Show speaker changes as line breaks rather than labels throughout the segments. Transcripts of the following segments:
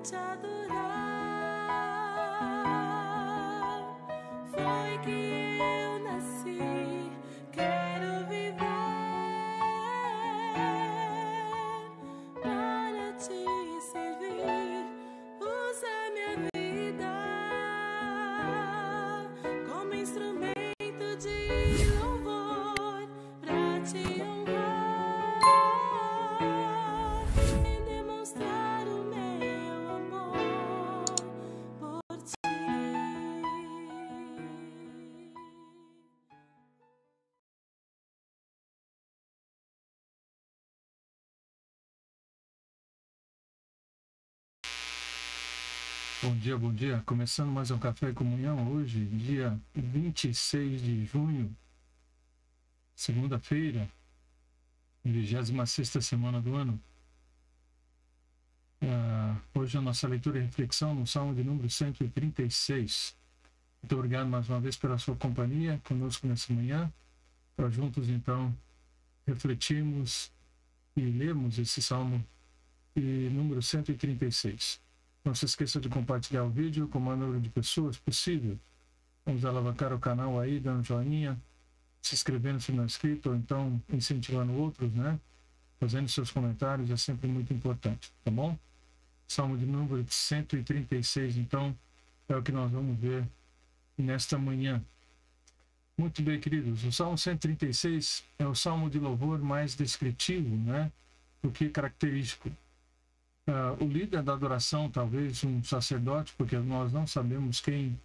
te adorar. Foi que eu nasci, quero viver para te servir. Usa minha vida como instrumento de louvor para te honrar e demonstrar o meu amor por ti.
Bom dia, bom dia. Começando mais um Café e Comunhão hoje, dia 26 de junho, segunda-feira, 26ª semana do ano. Hoje a nossa leitura e reflexão no Salmo de número 136. Muito obrigado mais uma vez pela sua companhia conosco nessa manhã, para juntos então refletirmos e lermos esse Salmo de número 136. Não se esqueça de compartilhar o vídeo com o maior número de pessoas possível. Vamos alavancar o canal aí, dando joinha, se inscrevendo se não é inscrito, ou então incentivando outros, né? Fazendo seus comentários é sempre muito importante, tá bom? Salmo de número 136, então, é o que nós vamos ver nesta manhã. Muito bem, queridos. O Salmo 136 é o salmo de louvor mais descritivo, né? Do que característico. O líder da adoração, talvez um sacerdote, porque nós não sabemos quem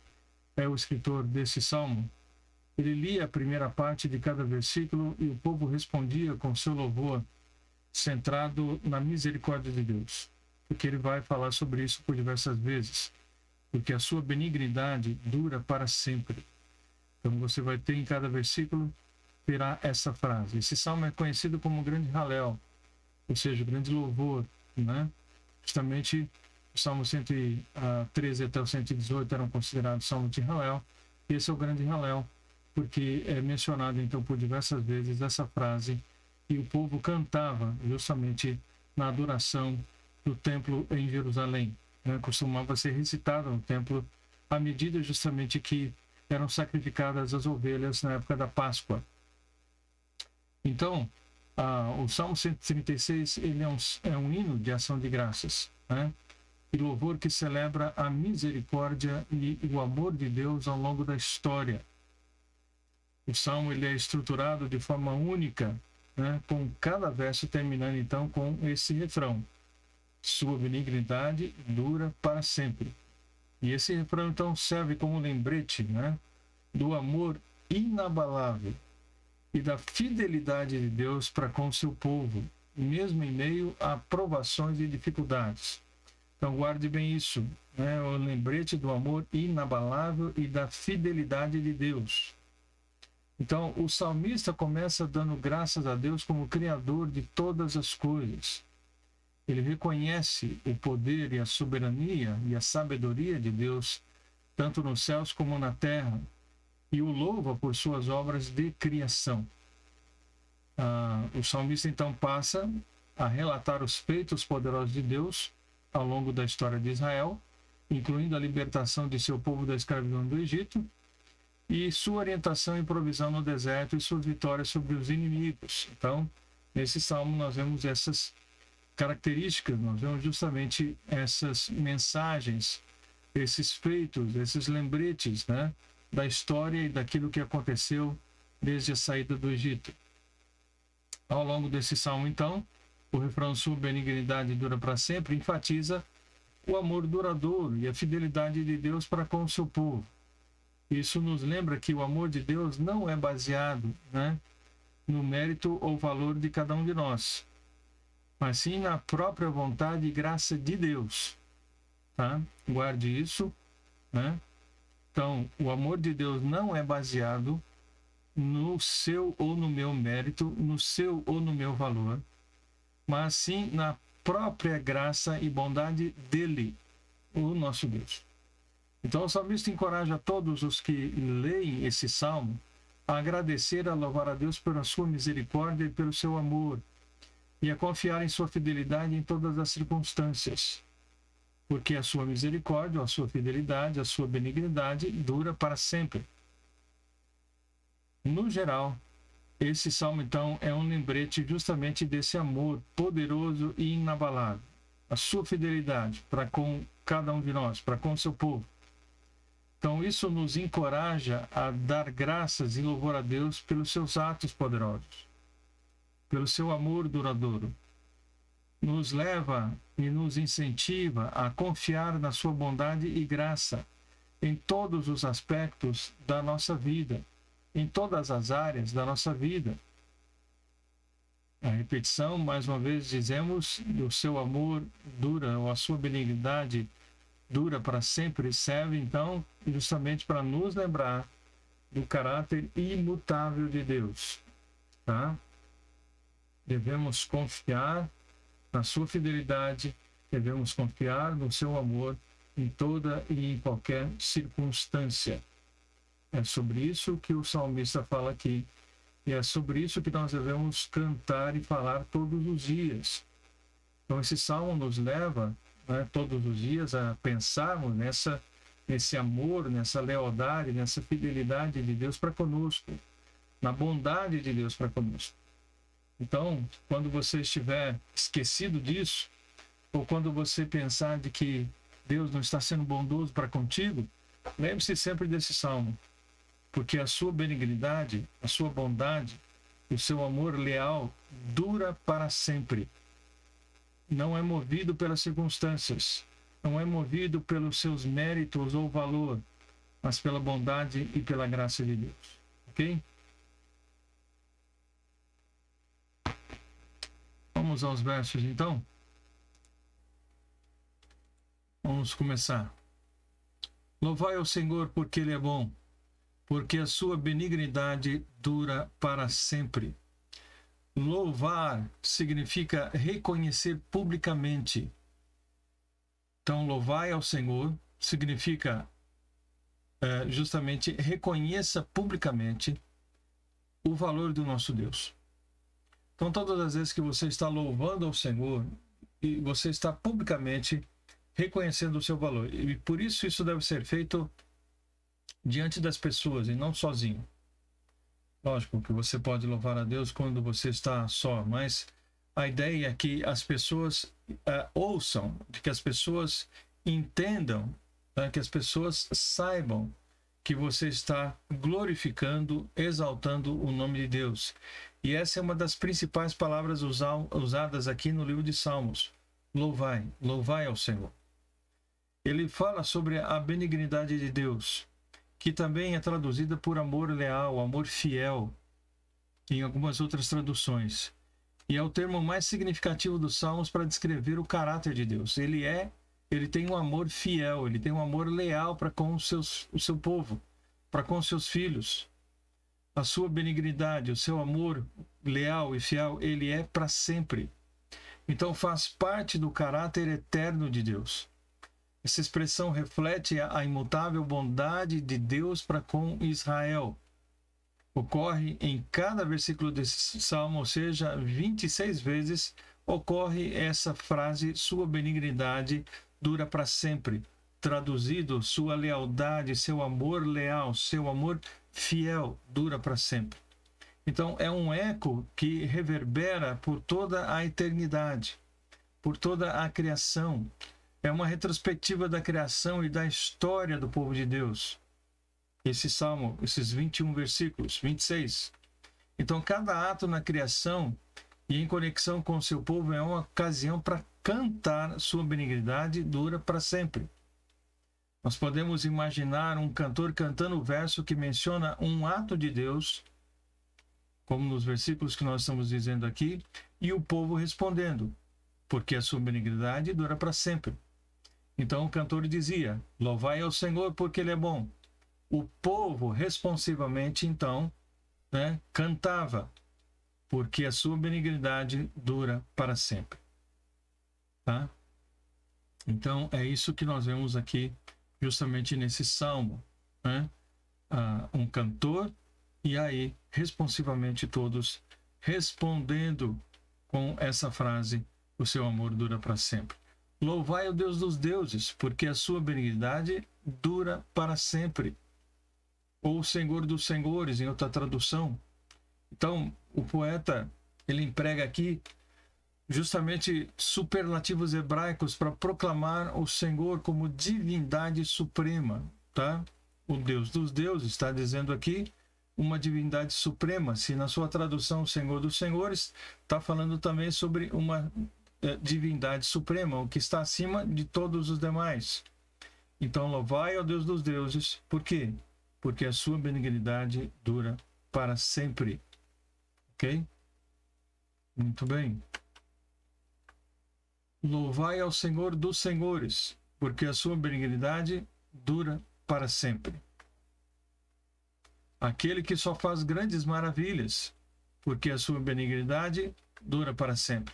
é o escritor desse salmo, ele lia a primeira parte de cada versículo e o povo respondia com seu louvor centrado na misericórdia de Deus, porque ele vai falar sobre isso por diversas vezes, porque a sua benignidade dura para sempre. Então você vai ter em cada versículo, terá essa frase. Esse salmo é conhecido como o grande Halel, ou seja, o grande louvor, né? Justamente o Salmo 113 até o 118 eram considerados Salmo de Halel, e esse é o grande Halel, porque é mencionado então por diversas vezes essa frase, e o povo cantava justamente na adoração do templo em Jerusalém, né? Costumava ser recitado no templo à medida justamente que eram sacrificadas as ovelhas na época da Páscoa. Então, o Salmo 136 ele é um hino de ação de graças, né? E louvor que celebra a misericórdia e o amor de Deus ao longo da história. O Salmo ele é estruturado de forma única, né? Com cada verso terminando então com esse refrão: sua benignidade dura para sempre. E esse refrão então serve como lembrete, né? Do amor inabalável e da fidelidade de Deus para com o seu povo, mesmo em meio a provações e dificuldades. Então guarde bem isso, né? O lembrete do amor inabalável e da fidelidade de Deus. Então o salmista começa dando graças a Deus como Criador de todas as coisas. Ele reconhece o poder e a soberania e a sabedoria de Deus, tanto nos céus como na terra, e o louva por suas obras de criação. O salmista então passa a relatar os feitos poderosos de Deus ao longo da história de Israel, incluindo a libertação de seu povo da escravidão do Egito, e sua orientação e provisão no deserto e suas vitórias sobre os inimigos. Então, nesse salmo nós vemos essas características, nós vemos justamente essas mensagens, esses feitos, esses lembretes, né? Da história e daquilo que aconteceu desde a saída do Egito. Ao longo desse salmo, então, o refrão sua benignidade dura para sempre enfatiza o amor duradouro e a fidelidade de Deus para com o seu povo. Isso nos lembra que o amor de Deus não é baseado, né, no mérito ou valor de cada um de nós, mas sim na própria vontade e graça de Deus. Tá? Guarde isso, né? Então, o amor de Deus não é baseado no seu ou no meu mérito, no seu ou no meu valor, mas sim na própria graça e bondade dele, o nosso Deus. Então o salmista encoraja todos os que leem esse salmo a agradecer, a louvar a Deus pela sua misericórdia e pelo seu amor, e a confiar em sua fidelidade em todas as circunstâncias. porque a sua misericórdia, a sua fidelidade, a sua benignidade dura para sempre. No geral, esse salmo, então, é um lembrete justamente desse amor poderoso e inabalável. A sua fidelidade para com cada um de nós, para com o seu povo. Então, isso nos encoraja a dar graças e louvor a Deus pelos seus atos poderosos, pelo seu amor duradouro. Nos leva e nos incentiva a confiar na sua bondade e graça em todos os aspectos da nossa vida, em todas as áreas da nossa vida. A repetição, mais uma vez dizemos, o seu amor dura, ou a sua benignidade dura para sempre, serve então justamente para nos lembrar do caráter imutável de Deus, tá? Devemos confiar na sua fidelidade, devemos confiar no seu amor em toda e em qualquer circunstância. É sobre isso que o salmista fala aqui, e é sobre isso que nós devemos cantar e falar todos os dias. Então esse salmo nos leva, né, todos os dias a pensarmos nesse amor, nessa lealdade, nessa fidelidade de Deus para conosco, na bondade de Deus para conosco. Então, quando você estiver esquecido disso, ou quando você pensar de que Deus não está sendo bondoso para contigo, lembre-se sempre desse salmo, porque a sua benignidade, a sua bondade, o seu amor leal dura para sempre. Não é movido pelas circunstâncias, não é movido pelos seus méritos ou valor, mas pela bondade e pela graça de Deus. Ok? Vamos aos versos, então? Vamos começar. Louvai ao Senhor porque Ele é bom, porque a sua benignidade dura para sempre. Louvar significa reconhecer publicamente. Então, louvai ao Senhor significa justamente reconheça publicamente o valor do nosso Deus. Então, todas as vezes que você está louvando ao Senhor, e você está publicamente reconhecendo o seu valor. E por isso deve ser feito diante das pessoas e não sozinho. Lógico que você pode louvar a Deus quando você está só, mas a ideia é que as pessoas ouçam, de que as pessoas entendam, que as pessoas saibam que você está glorificando, exaltando o nome de Deus. E essa é uma das principais palavras usadas aqui no livro de Salmos. Louvai, louvai ao Senhor. Ele fala sobre a benignidade de Deus, que também é traduzida por amor leal, amor fiel, em algumas outras traduções. E é o termo mais significativo dos Salmos para descrever o caráter de Deus. Ele tem um amor fiel, ele tem um amor leal para com o seu povo, para com os seus filhos. A sua benignidade, o seu amor leal e fiel, ele é para sempre. Então faz parte do caráter eterno de Deus. Essa expressão reflete a imutável bondade de Deus para com Israel. Ocorre em cada versículo desse salmo, ou seja, 26 vezes ocorre essa frase, sua benignidade dura para sempre. Traduzido, sua lealdade, seu amor leal, seu amor fiel dura para sempre. Então é um eco que reverbera por toda a eternidade, por toda a criação. É uma retrospectiva da criação e da história do povo de Deus. Esse salmo, esses 21 versículos, 26. Então cada ato na criação e em conexão com o seu povo é uma ocasião para cantar sua benignidade dura para sempre. Nós podemos imaginar um cantor cantando o verso que menciona um ato de Deus, como nos versículos que nós estamos dizendo aqui, e o povo respondendo, porque a sua benignidade dura para sempre. Então o cantor dizia, louvai ao Senhor porque Ele é bom. O povo responsivamente, então, cantava, porque a sua benignidade dura para sempre. Tá? Então é isso que nós vemos aqui, justamente nesse salmo. Um cantor, e aí, responsivamente todos, respondendo com essa frase, o seu amor dura para sempre. Louvai o Deus dos deuses, porque a sua benignidade dura para sempre. Ou o Senhor dos senhores, em outra tradução. Então, o poeta, ele emprega aqui justamente superlativos hebraicos para proclamar o Senhor como divindade suprema, tá? O Deus dos deuses está dizendo aqui uma divindade suprema. Se na sua tradução o Senhor dos senhores está falando também sobre uma divindade suprema, o que está acima de todos os demais. Então, louvai ao Deus dos deuses. Por quê? Porque a sua benignidade dura para sempre. Ok? Muito bem. Louvai ao Senhor dos senhores, porque a sua benignidade dura para sempre. Aquele que só faz grandes maravilhas, porque a sua benignidade dura para sempre.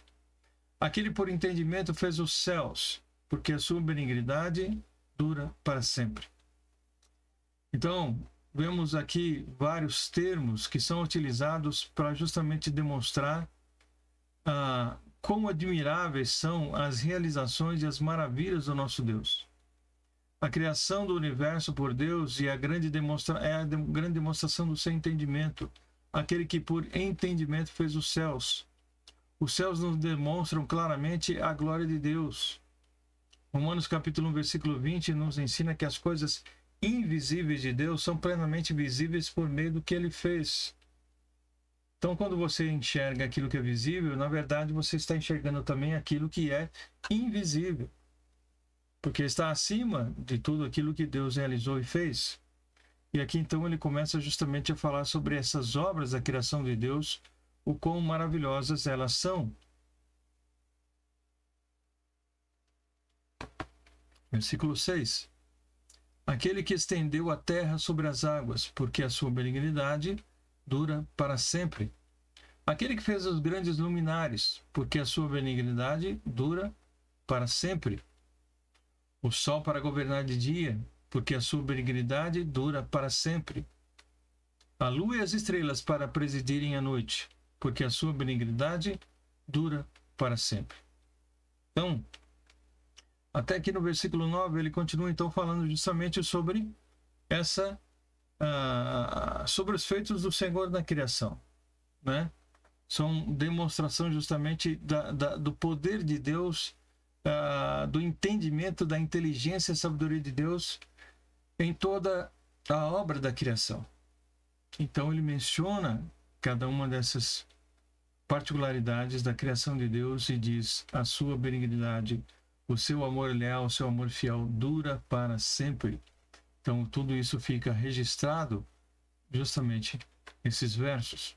Aquele por entendimento fez os céus, porque a sua benignidade dura para sempre. Então, vemos aqui vários termos que são utilizados para justamente demonstrar quão admiráveis são as realizações e as maravilhas do nosso Deus. A criação do universo por Deus e a grande demonstração do seu entendimento. Aquele que por entendimento fez os céus. Os céus nos demonstram claramente a glória de Deus. Romanos capítulo 1, versículo 20 nos ensina que as coisas invisíveis de Deus são plenamente visíveis por meio do que Ele fez. Então, quando você enxerga aquilo que é visível, na verdade você está enxergando também aquilo que é invisível. Porque está acima de tudo aquilo que Deus realizou e fez. E aqui então ele começa justamente a falar sobre essas obras da criação de Deus, o quão maravilhosas elas são. Versículo 6. Aquele que estendeu a terra sobre as águas, porque a sua benignidade dura para sempre. Aquele que fez os grandes luminares, porque a sua benignidade dura para sempre. O sol para governar de dia, porque a sua benignidade dura para sempre. A lua e as estrelas para presidirem a noite, porque a sua benignidade dura para sempre. Então, até aqui no versículo 9, ele continua então falando justamente sobre sobre os feitos do Senhor na criação, né? São demonstração justamente do poder de Deus, do entendimento, da inteligência e sabedoria de Deus em toda a obra da criação. Então ele menciona cada uma dessas particularidades da criação de Deus e diz: a sua benignidade, o seu amor leal, o seu amor fiel dura para sempre. Então tudo isso fica registrado justamente nesses versos.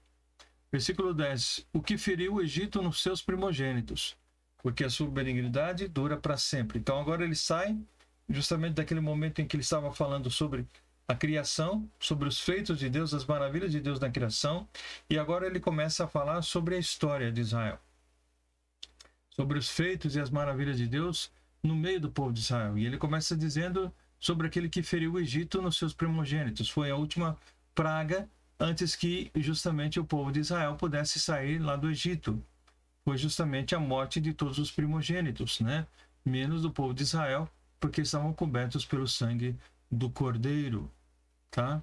Versículo 10. O que feriu o Egito nos seus primogênitos, porque a sua benignidade dura para sempre. Então agora ele sai justamente daquele momento em que ele estava falando sobre a criação, sobre os feitos de Deus, as maravilhas de Deus na criação, e agora ele começa a falar sobre a história de Israel, sobre os feitos e as maravilhas de Deus no meio do povo de Israel. E ele começa dizendo sobre aquele que feriu o Egito nos seus primogênitos. Foi a última praga antes que justamente o povo de Israel pudesse sair lá do Egito. Foi justamente a morte de todos os primogênitos, né? Menos do povo de Israel, porque estavam cobertos pelo sangue do Cordeiro, tá?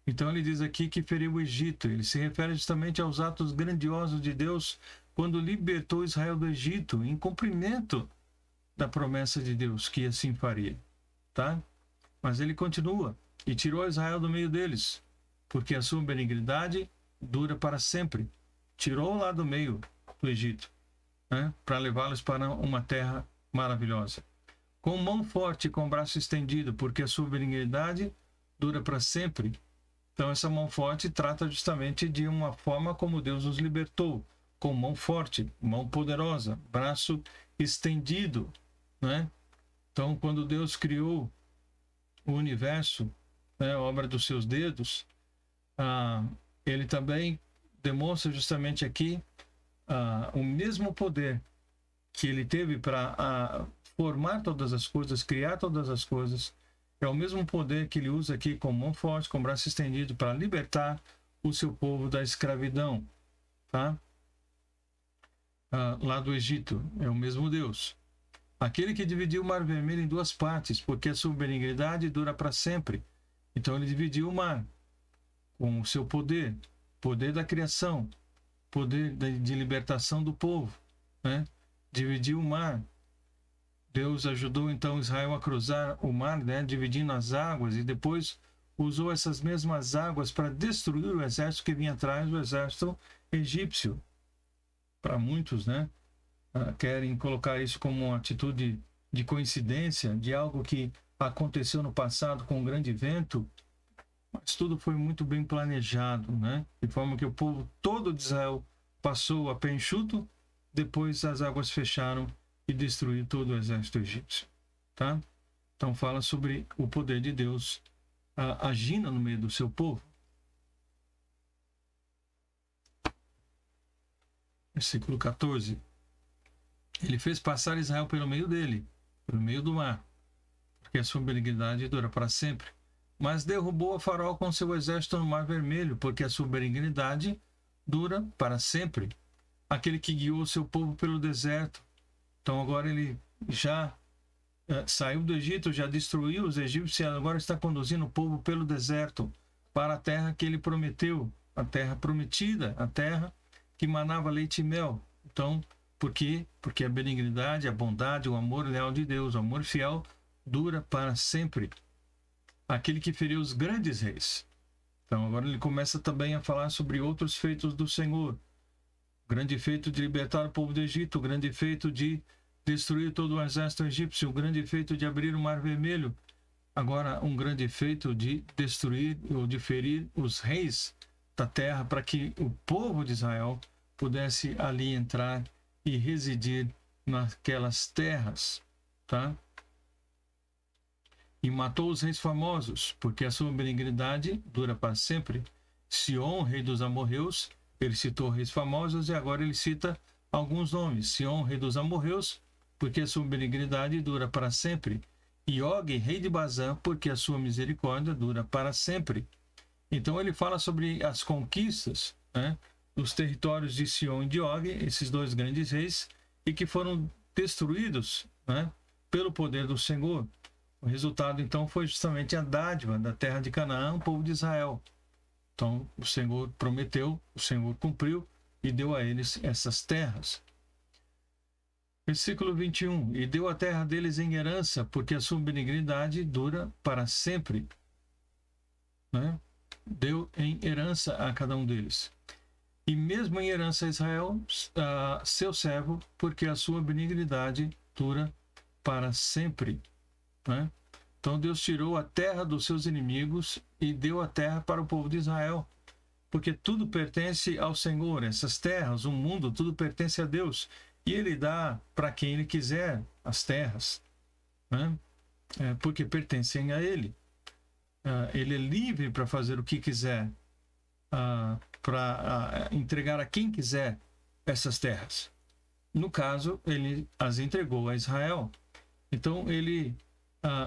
Então ele diz aqui que feriu o Egito. Ele se refere justamente aos atos grandiosos de Deus quando libertou Israel do Egito, em cumprimento da promessa de Deus que assim faria, tá? Mas ele continua: e tirou Israel do meio deles, porque a sua benignidade dura para sempre. Tirou lá do meio do Egito, né? Para levá-los para uma terra maravilhosa. Com mão forte e com braço estendido, porque a sua benignidade dura para sempre. Então essa mão forte trata justamente de uma forma como Deus nos libertou, com mão forte, mão poderosa, braço estendido, né? Então quando Deus criou o universo, né, a obra dos seus dedos, ele também demonstra justamente aqui o mesmo poder que ele teve para formar todas as coisas, criar todas as coisas. É o mesmo poder que ele usa aqui com mão forte, com braço estendido, para libertar o seu povo da escravidão, tá? Lá do Egito. É o mesmo Deus. Aquele que dividiu o Mar Vermelho em duas partes, porque a sua benignidade dura para sempre. Então ele dividiu o mar com o seu poder, poder da criação, poder de libertação do povo, né? Dividiu o mar. Deus ajudou então Israel a cruzar o mar, né? Dividindo as águas, e depois usou essas mesmas águas para destruir o exército que vinha atrás do exército egípcio. Para muitos, né? Querem colocar isso como uma atitude de coincidência, de algo que aconteceu no passado com um grande vento, mas tudo foi muito bem planejado, né? De forma que o povo todo de Israel passou a pé enxuto, depois as águas fecharam e destruiu todo o exército egípcio, tá? Então fala sobre o poder de Deus agindo no meio do seu povo. Versículo 14. Ele fez passar Israel pelo meio dele, pelo meio do mar, porque a sua benignidade dura para sempre. Mas derrubou a Faraó com seu exército no Mar Vermelho, porque a sua benignidade dura para sempre. Aquele que guiou o seu povo pelo deserto. Então agora ele já saiu do Egito, já destruiu os egípcios e agora está conduzindo o povo pelo deserto para a terra que ele prometeu, a terra prometida, a terra que manava leite e mel. Então, por quê? Porque a benignidade, a bondade, o amor leal de Deus, o amor fiel dura para sempre. Aquele que feriu os grandes reis. Então agora ele começa também a falar sobre outros feitos do Senhor. O grande feito de libertar o povo do Egito, o grande feito de destruir todo o exército egípcio, o grande feito de abrir o Mar Vermelho. Agora um grande feito de destruir ou de ferir os reis da terra para que o povo de Israel pudesse ali entrar e residir naquelas terras, tá? E matou os reis famosos, porque a sua benignidade dura para sempre. Sion, rei dos amorreus, ele citou reis famosos e agora ele cita alguns nomes. Sion, rei dos amorreus, porque a sua benignidade dura para sempre. E Og, rei de Bazã, porque a sua misericórdia dura para sempre. Então ele fala sobre as conquistas, né, dos territórios de Sion e de Og, esses dois grandes reis, e que foram destruídos, né, pelo poder do Senhor. O resultado, então, foi justamente a dádiva da terra de Canaã, o povo de Israel. Então, o Senhor prometeu, o Senhor cumpriu e deu a eles essas terras. Versículo 21. E deu a terra deles em herança, porque a sua benignidade dura para sempre. Né? Deu em herança a cada um deles. E mesmo em herança a Israel, seu servo, porque a sua benignidade dura para sempre. Né? Então Deus tirou a terra dos seus inimigos e deu a terra para o povo de Israel, porque tudo pertence ao Senhor, essas terras, o mundo, tudo pertence a Deus, e Ele dá para quem Ele quiser as terras, né? Porque pertencem a Ele. Ele é livre para fazer o que quiser, para entregar a quem quiser essas terras. No caso, Ele as entregou a Israel. Então Ele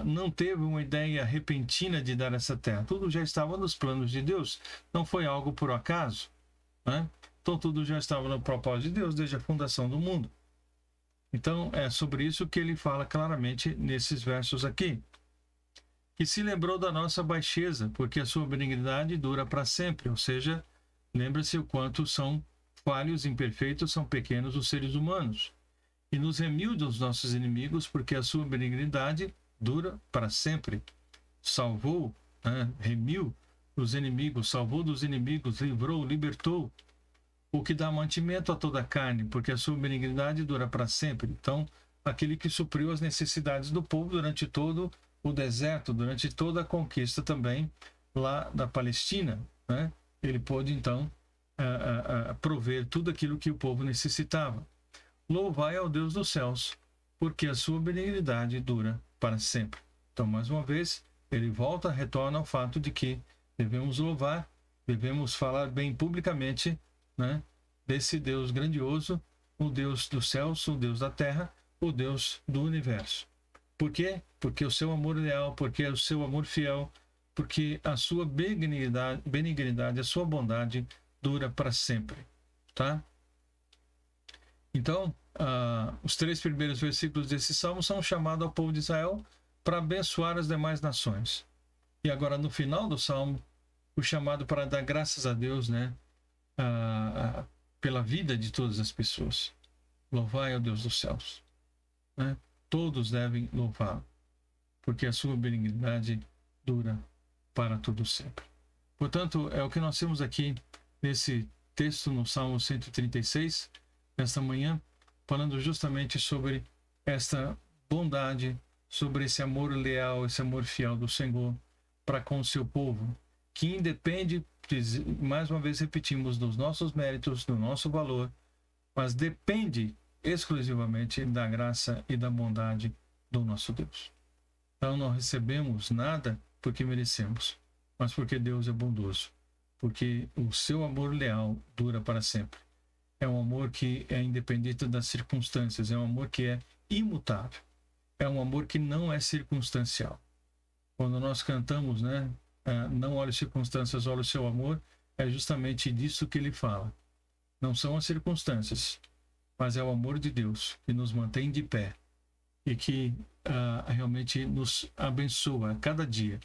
não teve uma ideia repentina de dar essa terra. Tudo já estava nos planos de Deus. Não foi algo por acaso, né? Então tudo já estava no propósito de Deus desde a fundação do mundo. Então é sobre isso que ele fala claramente nesses versos aqui. Que se lembrou da nossa baixeza, porque a sua benignidade dura para sempre. Ou seja, lembra-se o quanto são falhos, imperfeitos, são pequenos os seres humanos. E nos remiu dos nossos inimigos, porque a sua benignidade dura para sempre. Salvou, né? Remiu os inimigos, salvou dos inimigos, livrou, libertou, o que dá mantimento a toda a carne, porque a sua benignidade dura para sempre. Então, aquele que supriu as necessidades do povo durante todo o deserto, durante toda a conquista também lá da Palestina, né? Ele pôde então prover tudo aquilo que o povo necessitava. Louvai ao Deus dos céus, porque a sua benignidade dura para sempre. Então, mais uma vez, ele retorna ao fato de que devemos louvar, devemos falar bem publicamente, né, desse Deus grandioso, o Deus dos céus, o Deus da terra, o Deus do universo. Por quê? Porque o seu amor leal, porque o seu amor fiel, porque a sua benignidade, a sua bondade dura para sempre, tá? Então, os 3 primeiros versículos desse salmo são um chamado ao povo de Israel para abençoar as demais nações. E agora, no final do salmo, o chamado para dar graças a Deus, né, pela vida de todas as pessoas. Louvai ao Deus dos céus. Né? Todos devem louvá-lo, porque a sua benignidade dura para todo sempre. Portanto, é o que nós temos aqui nesse texto no Salmo 136, nesta manhã, falando justamente sobre esta bondade, sobre esse amor leal, esse amor fiel do Senhor para com o seu povo, que independe, mais uma vez repetimos, dos nossos méritos, do nosso valor, mas depende exclusivamente da graça e da bondade do nosso Deus. Então não recebemos nada porque merecemos, mas porque Deus é bondoso, porque o seu amor leal dura para sempre. É um amor que é independente das circunstâncias, é um amor que é imutável, é um amor que não é circunstancial. Quando nós cantamos, né, não olhe as circunstâncias, olhe o seu amor, é justamente disso que ele fala. Não são as circunstâncias, mas é o amor de Deus que nos mantém de pé e que realmente nos abençoa a cada dia,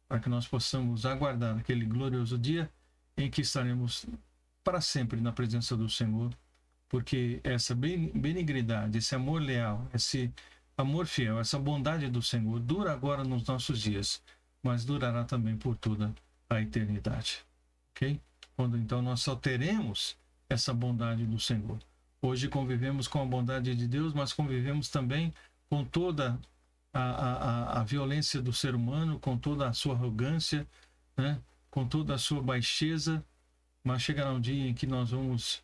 para que nós possamos aguardar aquele glorioso dia em que estaremos para sempre na presença do Senhor, porque essa benignidade, esse amor leal, esse amor fiel, essa bondade do Senhor dura agora nos nossos dias, mas durará também por toda a eternidade. Ok? Quando então nós só teremos essa bondade do Senhor. Hoje convivemos com a bondade de Deus, mas convivemos também com toda a violência do ser humano, com toda a sua arrogância, né? Com toda a sua baixeza, mas chegará um dia em que nós vamos,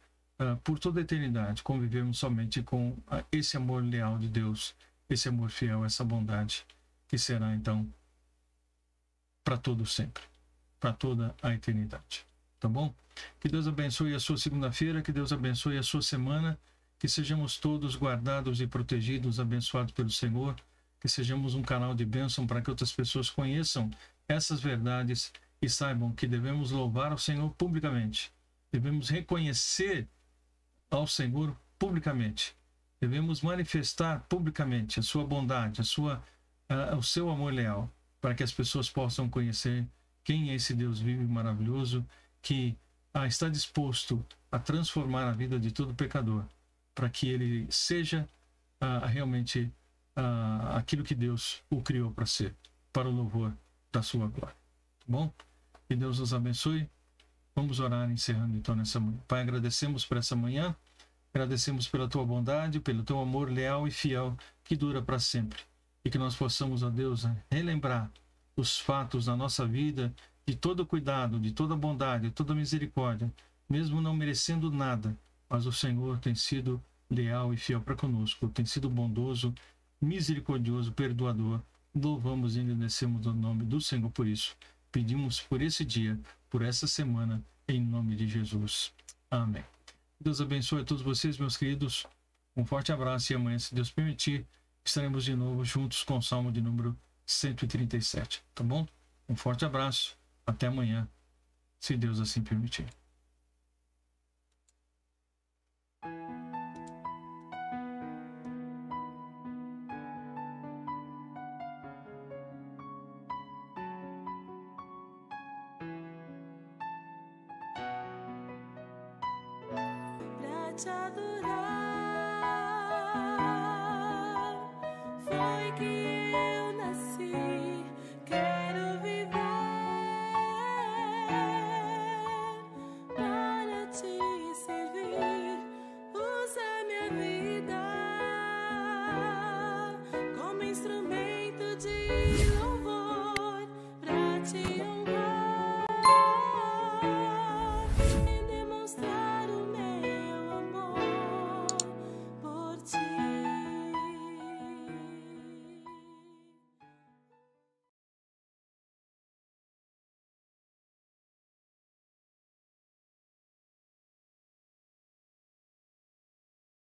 por toda a eternidade, convivermos somente com esse amor leal de Deus, esse amor fiel, essa bondade, que será então para todo sempre, para toda a eternidade. Tá bom? Que Deus abençoe a sua segunda-feira, que Deus abençoe a sua semana, que sejamos todos guardados e protegidos, abençoados pelo Senhor, que sejamos um canal de bênção para que outras pessoas conheçam essas verdades e saibam que devemos louvar ao Senhor publicamente, devemos reconhecer ao Senhor publicamente, devemos manifestar publicamente a sua bondade, o seu amor leal, para que as pessoas possam conhecer quem é esse Deus vivo e maravilhoso que está disposto a transformar a vida de todo pecador, para que ele seja realmente aquilo que Deus o criou para ser, para o louvor da sua glória. Tá bom? Que Deus nos abençoe. Vamos orar encerrando então nessa manhã. Pai, agradecemos por essa manhã, agradecemos pela tua bondade, pelo teu amor leal e fiel que dura para sempre. E que nós possamos, ó Deus, relembrar os fatos da nossa vida, de todo cuidado, de toda bondade, de toda misericórdia, mesmo não merecendo nada, mas o Senhor tem sido leal e fiel para conosco, tem sido bondoso, misericordioso, perdoador. Louvamos e engrandecemos o nome do Senhor por isso. Pedimos por esse dia, por essa semana, em nome de Jesus. Amém. Deus abençoe a todos vocês, meus queridos. Um forte abraço e amanhã, se Deus permitir, estaremos de novo juntos com o Salmo de número 137. Tá bom? Um forte abraço. Até amanhã, se Deus assim permitir.
Pra te adorar foi que